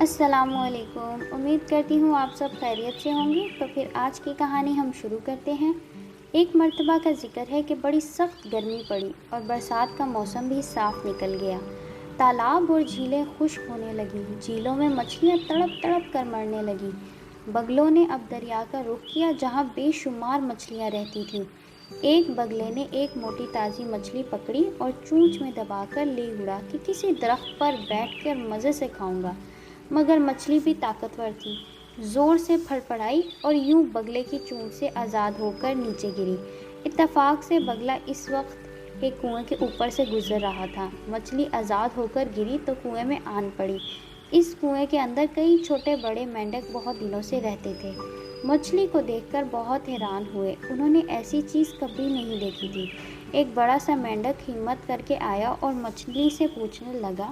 السلام علیکم، امید کرتی ہوں آپ سب خیریت سے ہوں گے۔ تو پھر آج کی کہانی ہم شروع کرتے ہیں۔ ایک مرتبہ کا ذکر ہے کہ بڑی سخت گرمی پڑی اور برسات کا موسم بھی صاف نکل گیا۔ تالاب اور جھیلیں خشک ہونے لگیں، جھیلوں میں مچھلیاں تڑپ تڑپ کر مرنے لگیں۔ بگلوں نے اب دریا کا رخ کیا جہاں بے شمار مچھلیاں رہتی تھیں۔ ایک بگلے نے ایک موٹی تازی مچھلی پکڑی اور چونچ میں دبا کر لے اڑا کہ کسی درخت پر بیٹھ کر مزے سے کھاؤں گا، مگر مچھلی بھی طاقتور تھی، زور سے پھڑپڑائی اور یوں بگلے کی چونچ سے آزاد ہو کر نیچے گری۔ اتفاق سے بگلا اس وقت ایک کنویں کے اوپر سے گزر رہا تھا۔ مچھلی آزاد ہو کر گری تو کنویں میں آن پڑی۔ اس کنویں کے اندر کئی چھوٹے بڑے مینڈک بہت دنوں سے رہتے تھے۔ مچھلی کو دیکھ کر بہت حیران ہوئے، انہوں نے ایسی چیز کبھی نہیں دیکھی تھی۔ ایک بڑا سا مینڈک ہمت کر کے آیا اور مچھلی سے پوچھنے لگا،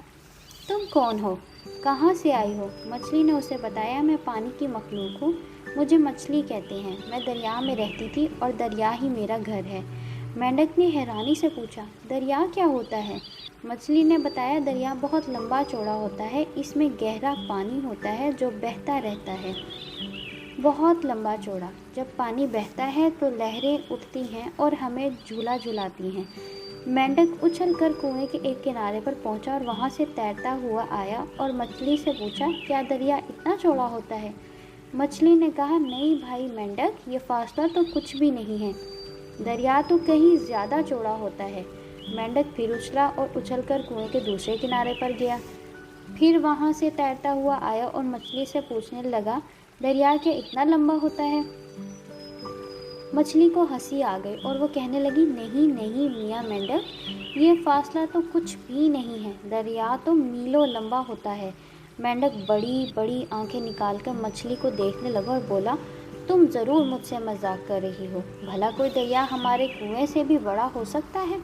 تم کون ہو؟ کہاں سے آئی ہو؟ مچھلی نے اسے بتایا، میں پانی کی مخلوق ہوں، مجھے مچھلی کہتے ہیں، میں دریا میں رہتی تھی اور دریا ہی میرا گھر ہے۔ مینڈک نے حیرانی سے پوچھا، دریا کیا ہوتا ہے؟ مچھلی نے بتایا، دریا بہت لمبا چوڑا ہوتا ہے، اس میں گہرا پانی ہوتا ہے جو بہتا رہتا ہے، بہت لمبا چوڑا۔ جب پانی بہتا ہے تو لہریں اٹھتی ہیں اور ہمیں جھولا جھلاتی ہیں۔ مینڈک اچھل کر کنویں کے ایک کنارے پر پہنچا اور وہاں سے تیرتا ہوا آیا اور مچھلی سے پوچھا، کیا دریا اتنا چوڑا ہوتا ہے؟ مچھلی نے کہا، نہیں بھائی مینڈک، یہ فاصلہ تو کچھ بھی نہیں ہے، دریا تو کہیں زیادہ چوڑا ہوتا ہے۔ مینڈک پھر اچھلا اور اچھل کر کنویں کے دوسرے کنارے پر گیا، پھر وہاں سے تیرتا ہوا آیا اور مچھلی سے پوچھنے لگا، دریا کیا اتنا لمبا ہوتا ہے؟ مچھلی کو ہنسی آ گئی اور وہ کہنے لگی، نہیں نہیں میاں مینڈک، یہ فاصلہ تو کچھ بھی نہیں ہے، دریا تو میلوں لمبا ہوتا ہے۔ مینڈک بڑی بڑی آنکھیں نکال کر مچھلی کو دیکھنے لگا اور بولا، تم ضرور مجھ سے مذاق کر رہی ہو، بھلا کوئی دریا ہمارے کنویں سے بھی بڑا ہو سکتا ہے؟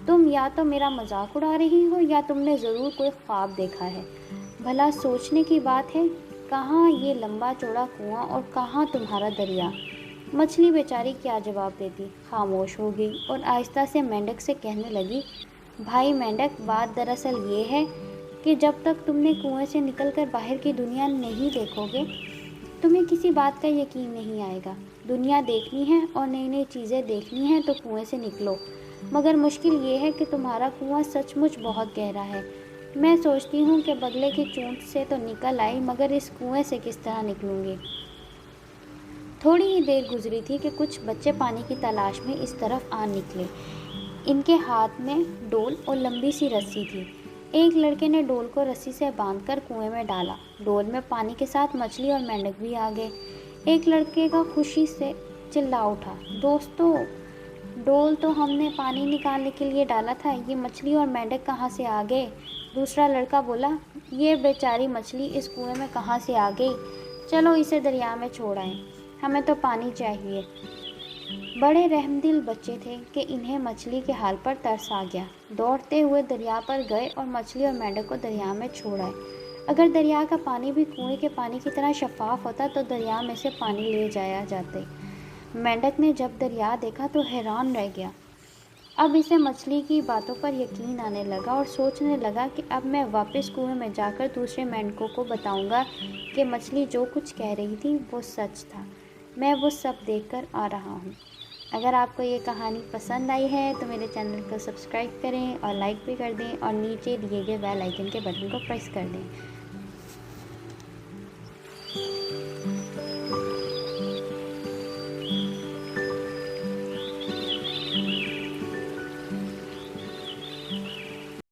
تم یا تو میرا مذاق اڑا رہی ہو یا تم نے ضرور کوئی خواب دیکھا ہے۔ بھلا سوچنے کی بات ہے، کہاں یہ لمبا چوڑا کنواں اور کہاں تمہارا دریا؟ مچھلی بیچاری کیا جواب دیتی، خاموش ہو گئی اور آہستہ سے مینڈک سے کہنے لگی، بھائی مینڈک، بات دراصل یہ ہے کہ جب تک تم نے کنویں سے نکل کر باہر کی دنیا نہیں دیکھو گے، تمہیں کسی بات کا یقین نہیں آئے گا۔ دنیا دیکھنی ہے اور نئی نئی چیزیں دیکھنی ہیں تو کنویں سے نکلو، مگر مشکل یہ ہے کہ تمہارا کنواں سچ مچ بہت گہرا ہے۔ میں سوچتی ہوں کہ بگلے کی چونچ سے تو نکل آئی، مگر اس کنویں سے کس طرح نکلوں گی؟ تھوڑی ہی دیر گزری تھی کہ کچھ بچے پانی کی تلاش میں اس طرف آ نکلے۔ ان کے ہاتھ میں ڈول اور لمبی سی رسی تھی۔ ایک لڑکے نے ڈول کو رسی سے باندھ کر کنویں میں ڈالا، ڈول میں پانی کے ساتھ مچھلی اور مینڈک بھی آ گئے۔ ایک لڑکے کا خوشی سے چلا اٹھا، دوستو، ڈول تو ہم نے پانی نکالنے کے لیے ڈالا تھا، یہ مچھلی اور مینڈک کہاں سے آ گئے؟ دوسرا لڑکا بولا، یہ بیچاری مچھلی اس کنویں میں کہاں سے آ گئی؟ چلو اسے دریا میں چھوڑ آئیں، ہمیں تو پانی چاہیے۔ بڑے رحم دل بچے تھے کہ انہیں مچھلی کے حال پر ترس آ گیا۔ دوڑتے ہوئے دریا پر گئے اور مچھلی اور مینڈک کو دریا میں چھوڑ آئے۔ اگر دریا کا پانی بھی کنویں کے پانی کی طرح شفاف ہوتا تو دریا میں سے پانی لے جایا جاتے۔ مینڈک نے جب دریا دیکھا تو حیران رہ گیا۔ اب اسے مچھلی کی باتوں پر یقین آنے لگا اور سوچنے لگا کہ اب میں واپس کنویں میں جا کر دوسرے مینڈکوں کو بتاؤں گا کہ مچھلی جو کچھ کہہ رہی تھی وہ سچ تھا، میں وہ سب دیکھ کر آ رہا ہوں۔ اگر آپ کو یہ کہانی پسند آئی ہے تو میرے چینل کو سبسکرائب کریں اور لائک بھی کر دیں اور نیچے دیے گئے بیل آئیکن کے بٹن کو پریس کر دیں۔